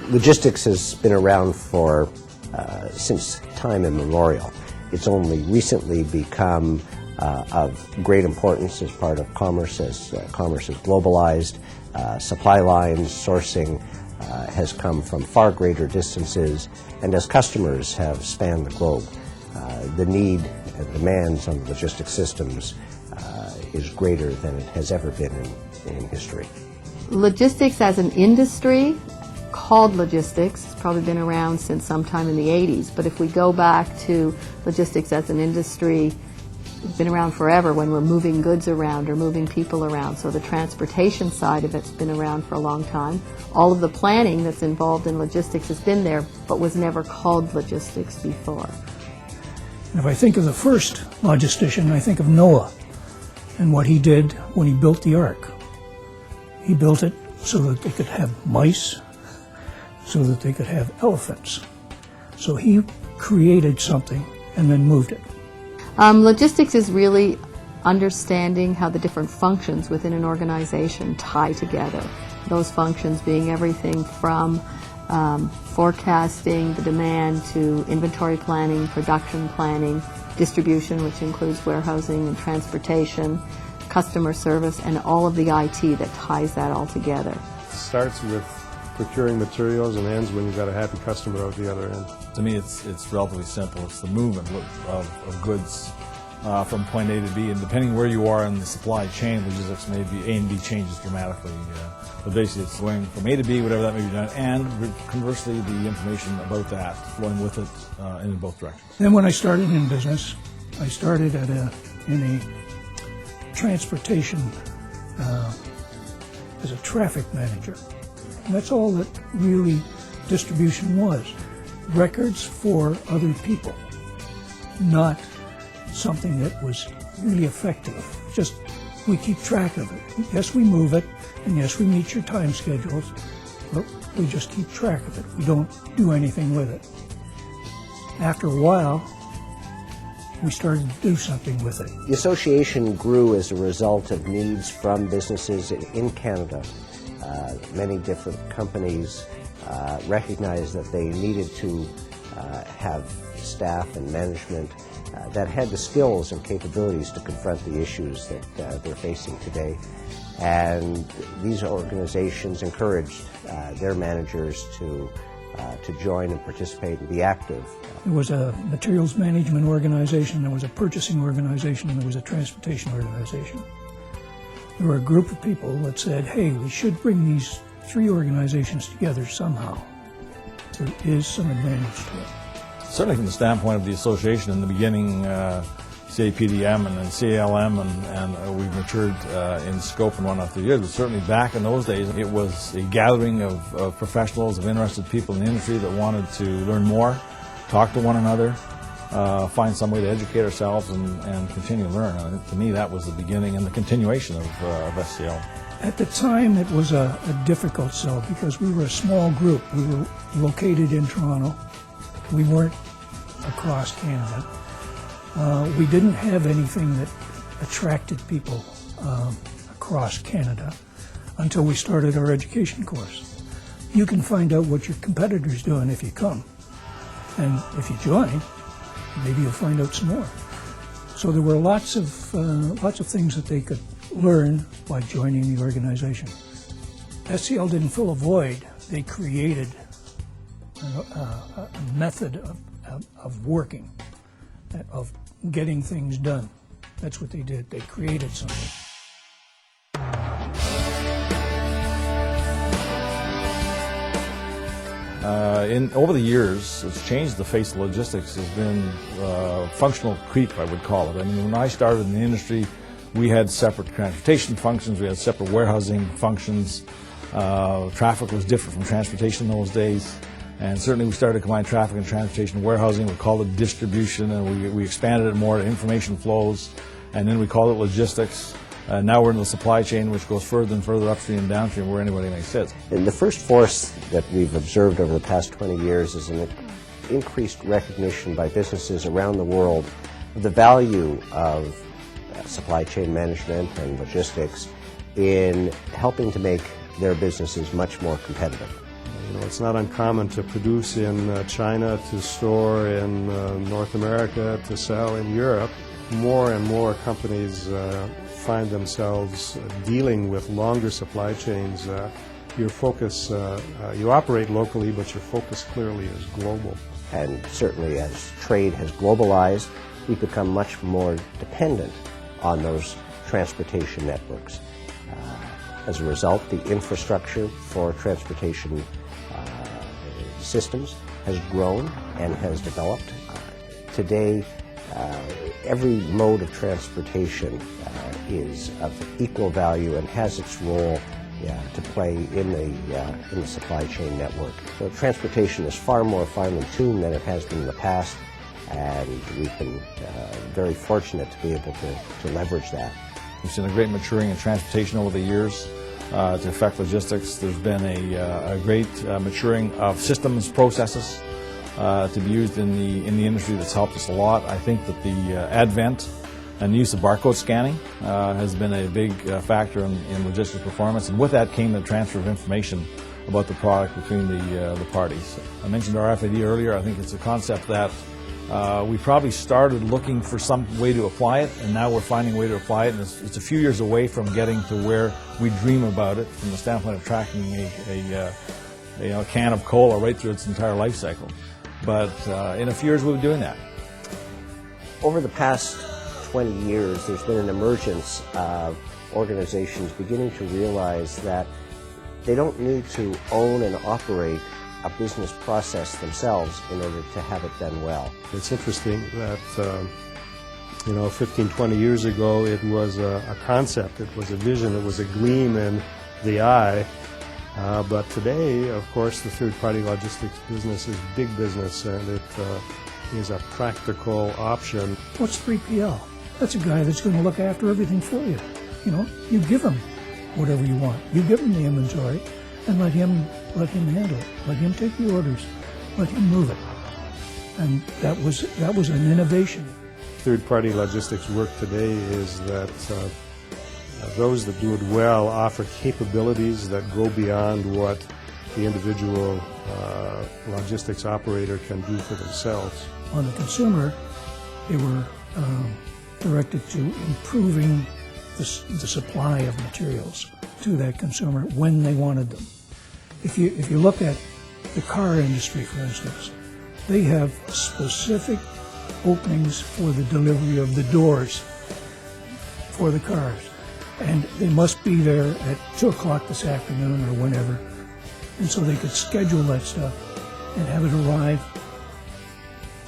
Logistics has been around since time immemorial. It's only recently become of great importance as part of commerce, as commerce is globalized. Supply lines, sourcing has come from far greater distances, and as customers have spanned the globe, the need and demands on logistics systems is greater than it has ever been in history. Logistics as an industry, called logistics, has probably been around since sometime in the 80s, but if we go back to logistics as an industry, it's been around forever when we're moving goods around or moving people around. So the transportation side of it's been around for a long time. All of the planning that's involved in logistics has been there, but was never called logistics before. If I think of the first logistician, I think of Noah and what he did when he built the ark. He built it so that they could have mice, so that they could have elephants. So he created something and then moved it. Logistics is really understanding how the different functions within an organization tie together. Those functions being everything from forecasting the demand to inventory planning, production planning, distribution, which includes warehousing and transportation, customer service, and all of the IT that ties that all together. It starts with procuring materials and ends when you've got a happy customer out the other end. To me, it's relatively simple. It's the movement of goods from point A to B, and depending where you are in the supply chain, logistics may be A and B changes dramatically. But basically, it's going from A to B, whatever that may be done, and conversely, the information about that flowing with it in both directions. Then when I started in business, I started in a transportation as a traffic manager. And that's all that really distribution was. Records for other people, not something that was really effective. Just we keep track of it. Yes, we move it, and yes, we meet your time schedules, but we just keep track of it. We don't do anything with it. After a while, we started to do something with it. The association grew as a result of needs from businesses in Canada. Many different companies recognized that they needed to have staff and management that had the skills and capabilities to confront the issues that they're facing today. And these organizations encouraged their managers to join and participate and be active. There was a materials management organization, there was a purchasing organization, and there was a transportation organization. There were a group of people that said, hey, we should bring these three organizations together somehow. There is some advantage to it. Certainly from the standpoint of the association in the beginning, CAPDM and then CALM, and we've matured in scope and whatnot through the years, but certainly back in those days, it was a gathering of professionals, of interested people in the industry that wanted to learn more, talk to one another, find some way to educate ourselves and continue to learn. And to me, that was the beginning and the continuation of SCL. At the time, it was a difficult sell because we were a small group. We were located in Toronto. We weren't across Canada. We didn't have anything that attracted people across Canada until we started our education course. You can find out what your competitor's doing if you come. And if you join, maybe you'll find out some more. So there were lots of things that they could learn by joining the organization. SCL didn't fill a void. They created a method of working, of getting things done. That's what they did. They created something. Over the years, it's changed the face of logistics. Has been functional creep, I would call it. I mean, when I started in the industry, we had separate transportation functions, we had separate warehousing functions. Traffic was different from transportation in those days. And certainly we started to combine traffic and transportation and warehousing. We called it distribution, and we expanded it more to information flows. And then we called it logistics. Now we're in the supply chain, which goes further and further upstream and downstream where anybody may sit. And the first force that we've observed over the past 20 years is an increased recognition by businesses around the world of the value of supply chain management and logistics in helping to make their businesses much more competitive. It's not uncommon to produce in China, to store in North America, to sell in Europe. More and more companies find themselves dealing with longer supply chains. Your focus, you operate locally, but your focus clearly is global. And certainly as trade has globalized, we've become much more dependent on those transportation networks. As a result, the infrastructure for transportation systems has grown and has developed. Today, every mode of transportation is of equal value and has its role to play in the supply chain network. So transportation is far more finely tuned than it has been in the past, and we've been very fortunate to be able to leverage that. We've seen a great maturing in transportation over the years to affect logistics. There's been a great maturing of systems, processes to be used in the industry that's helped us a lot. I think that the advent and use of barcode scanning has been a big factor in logistics performance, and with that came the transfer of information about the product between the parties. I mentioned RFID earlier. I think it's a concept that we probably started looking for some way to apply it, and now we're finding a way to apply it, and it's a few years away from getting to where we dream about it from the standpoint of tracking a can of cola right through its entire life cycle. But in a few years we'll be doing that. Over the past 20 years, there's been an emergence of organizations beginning to realize that they don't need to own and operate a business process themselves in order to have it done well. It's interesting that 15, 20 years ago it was a concept, it was a vision, it was a gleam in the eye. But today, of course, the third-party logistics business is big business, and it is a practical option. What's 3PL? That's a guy that's going to look after everything for you. You give him whatever you want. You give him the inventory and let him handle it. Let him take the orders. Let him move it. And that was an innovation. Third-party logistics work today is that those that do it well offer capabilities that go beyond what the individual logistics operator can do for themselves. On the consumer, they were directed to improving the supply of materials to that consumer when they wanted them. If you look at the car industry, for instance, they have specific openings for the delivery of the doors for the cars. And they must be there at 2 o'clock this afternoon or whenever. And so they could schedule that stuff and have it arrive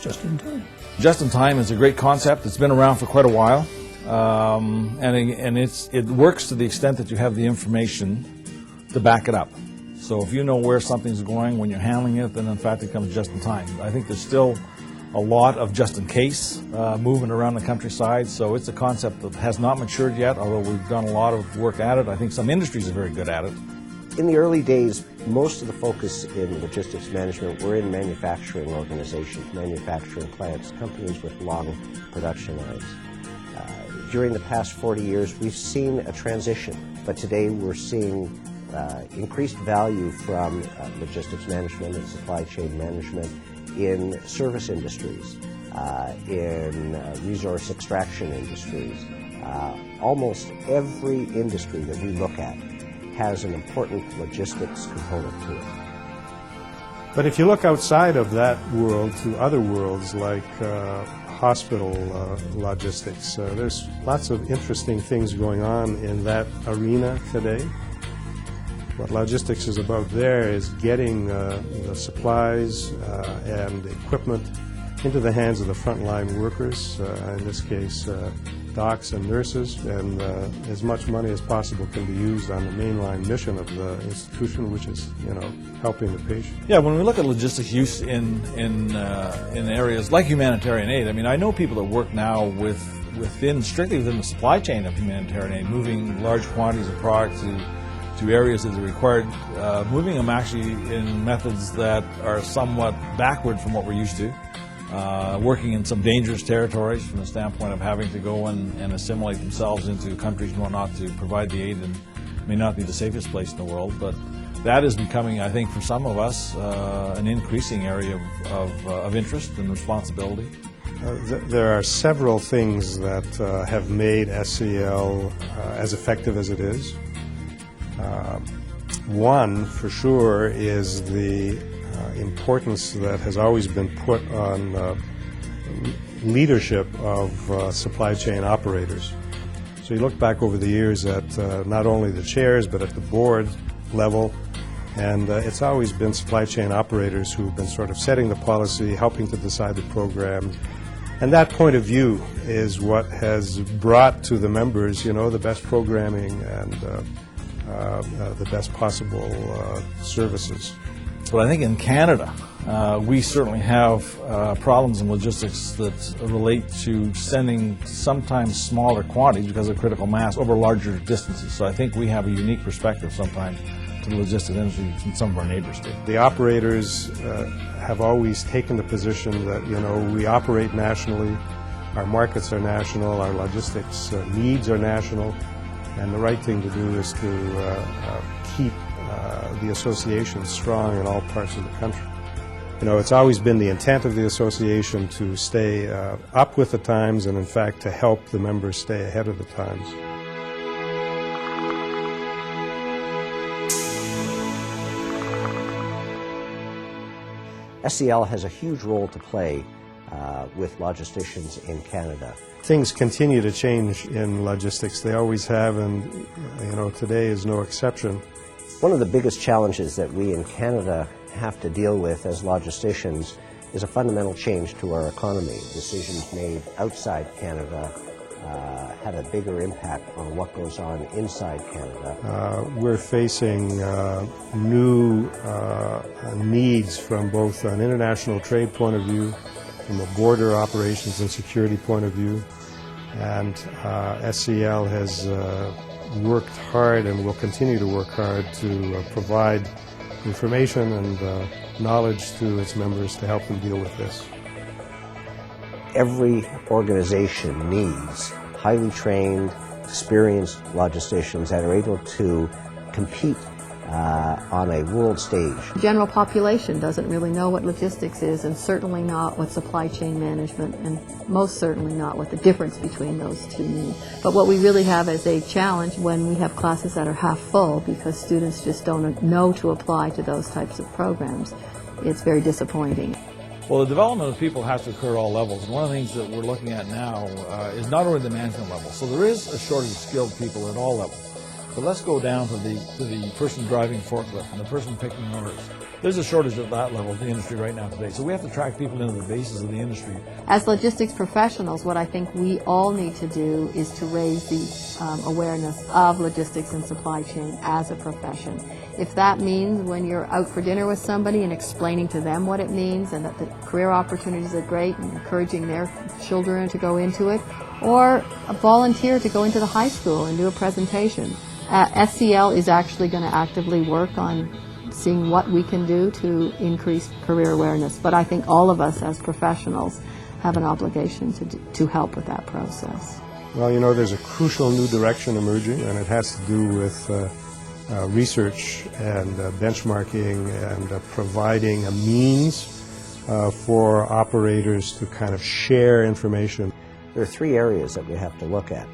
just in time. Just in time is a great concept. It's been around for quite a while. And it works to the extent that you have the information to back it up. So if you know where something's going when you're handling it, then in fact it comes just in time. I think there's still a lot of just in case moving around the countryside, so it's a concept that has not matured yet, although we've done a lot of work at it. I think some industries are very good at it. In the early days, most of the focus in logistics management were in manufacturing organizations, manufacturing plants, companies with long production lines. During the past 40 years, we've seen a transition, but today we're seeing increased value from logistics management and supply chain management in service industries, in resource extraction industries. Almost every industry that we look at has an important logistics component to it. But if you look outside of that world to other worlds like hospital logistics, there's lots of interesting things going on in that arena today. What logistics is about there is getting the supplies and equipment into the hands of the frontline workers, in this case docs and nurses, and as much money as possible can be used on the mainline mission of the institution, which is, helping the patient. Yeah, when we look at logistics use in areas like humanitarian aid, I mean, I know people that work now strictly within the supply chain of humanitarian aid, moving large quantities of product to areas that are required, moving them actually in methods that are somewhat backward from what we're used to. Working in some dangerous territories from the standpoint of having to go and assimilate themselves into countries and whatnot to provide the aid, and may not be the safest place in the world, but that is becoming, I think, for some of us, an increasing area of interest and responsibility. There are several things that have made SCL as effective as it is. One, for sure, is the importance that has always been put on leadership of supply chain operators. So you look back over the years at not only the chairs, but at the board level, and it's always been supply chain operators who've been sort of setting the policy, helping to decide the program. And that point of view is what has brought to the members, you know, the best programming and the best possible services. But I think in Canada, we certainly have problems in logistics that relate to sending sometimes smaller quantities because of critical mass over larger distances. So I think we have a unique perspective sometimes to the logistics industry than some of our neighbors do. The operators have always taken the position that, you know, we operate nationally, our markets are national, our logistics needs are national, and the right thing to do is to keep the association strong in all parts of the country. You know, it's always been the intent of the association to stay up with the times and, in fact, to help the members stay ahead of the times. SCL has a huge role to play with logisticians in Canada. Things continue to change in logistics. They always have, and you know, today is no exception. One of the biggest challenges that we in Canada have to deal with as logisticians is a fundamental change to our economy. Decisions made outside Canada have a bigger impact on what goes on inside Canada. We're facing new needs from both an international trade point of view, from a border operations and security point of view, and SCL has worked hard and will continue to work hard to provide information and knowledge to its members to help them deal with this. Every organization needs highly trained, experienced logisticians that are able to compete on a world stage. The general population doesn't really know what logistics is, and certainly not what supply chain management, and most certainly not what the difference between those two mean. But what we really have as a challenge when we have classes that are half full because students just don't know to apply to those types of programs, it's very disappointing. Well, the development of people has to occur at all levels. And one of the things that we're looking at now is not only the management level. So there is a shortage of skilled people at all levels. But let's go down to the person driving forklift and the person picking orders. There's a shortage at that level of the industry right now today. So we have to track people into the bases of the industry. As logistics professionals, what I think we all need to do is to raise the awareness of logistics and supply chain as a profession. If that means when you're out for dinner with somebody and explaining to them what it means and that the career opportunities are great and encouraging their children to go into it, or a volunteer to go into the high school and do a presentation. SCL is actually going to actively work on seeing what we can do to increase career awareness. But I think all of us as professionals have an obligation to help with that process. Well, you know, there's a crucial new direction emerging, and it has to do with research and benchmarking and providing a means for operators to kind of share information. There are three areas that we have to look at.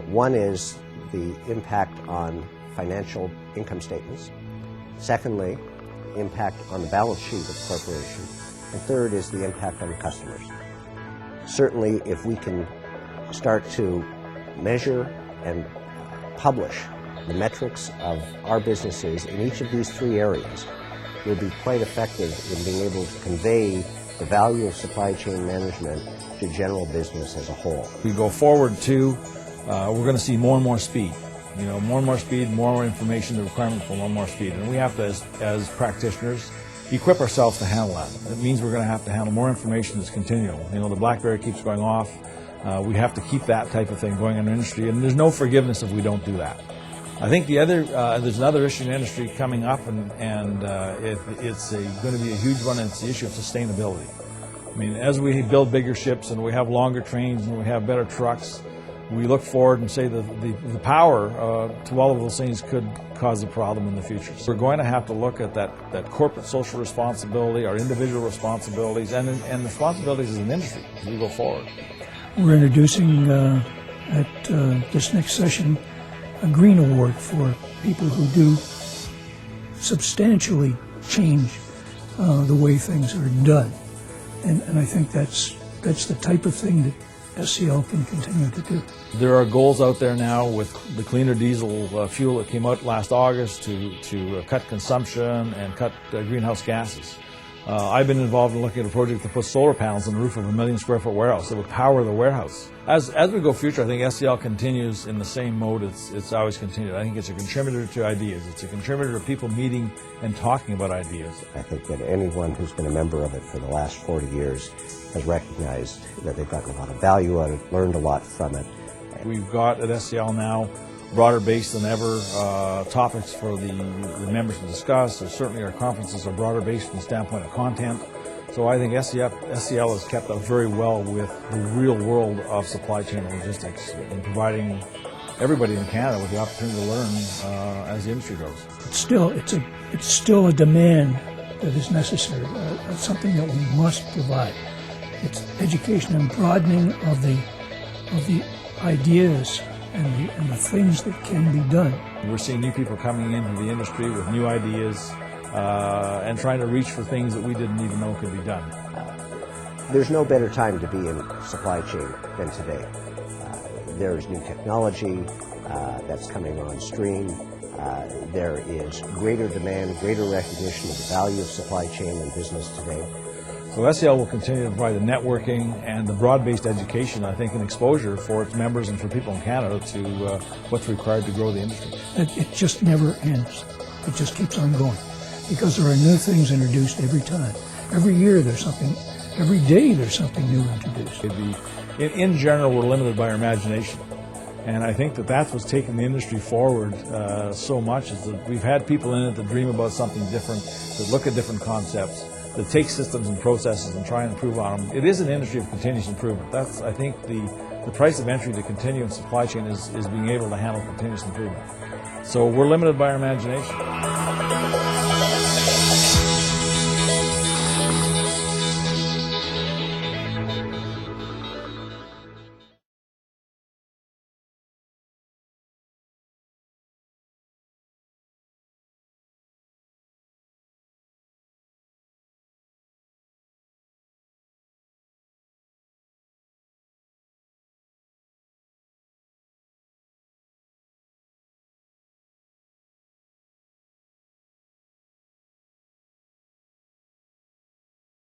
One is the impact on financial income statements. Secondly, impact on the balance sheet of the corporation. And third is the impact on the customers. Certainly, if we can start to measure and publish the metrics of our businesses in each of these three areas, we'll be quite effective in being able to convey the value of supply chain management to general business as a whole. We go forward to, we're going to see more and more speed. You know, more and more speed, more information, the requirement for more and more speed. And we have to, as practitioners, equip ourselves to handle that. It means we're going to have to handle more information that's continual. You know, the BlackBerry keeps going off. We have to keep that type of thing going in our industry, and there's no forgiveness if we don't do that. I think the other, there's another issue in the industry coming up, and it's going to be a huge one, and it's the issue of sustainability. I mean, as we build bigger ships and we have longer trains and we have better trucks, we look forward and say that the power to all of those things could cause a problem in the future. So we're going to have to look at that corporate social responsibility, our individual responsibilities, and responsibilities as an industry as we go forward. We're introducing at this next session a Green Award for people who do substantially change the way things are done. And I think that's the type of thing that SCL can continue to do. There are goals out there now with the cleaner diesel fuel that came out last August to cut consumption and cut greenhouse gases. I've been involved in looking at a project to put solar panels on the roof of a 1 million square foot warehouse that would power the warehouse. As we go future, I think SCL continues in the same mode it's always continued. I think it's a contributor to ideas. It's a contributor to people meeting and talking about ideas. I think that anyone who's been a member of it for the last 40 years has recognized that they've gotten a lot of value out of it, learned a lot from it. We've got at SCL now broader base than ever topics for the members to discuss. Certainly our conferences are broader based from the standpoint of content. So I think SCL has kept up very well with the real world of supply chain and logistics and providing everybody in Canada with the opportunity to learn as the industry grows. It's still a demand that is necessary. It's something that we must provide. It's education and broadening of the ideas and the things that can be done. We're seeing new people coming into the industry with new ideas and trying to reach for things that we didn't even know could be done. There's no better time to be in supply chain than today. There's new technology that's coming on stream. There is greater demand, greater recognition of the value of supply chain in business today. So SCL will continue to provide the networking and the broad-based education, I think, and exposure for its members and for people in Canada to what's required to grow the industry. It just never ends. It just keeps on going because there are new things introduced every time. Every year there's something, every day there's something new introduced. In general, we're limited by our imagination. And I think that's what's taken the industry forward so much is that we've had people in it that dream about something different, that look at different concepts, that take systems and processes and try and improve on them. It is an industry of continuous improvement. That's, I think, the price of entry to continue in supply chain is being able to handle continuous improvement. So we're limited by our imagination.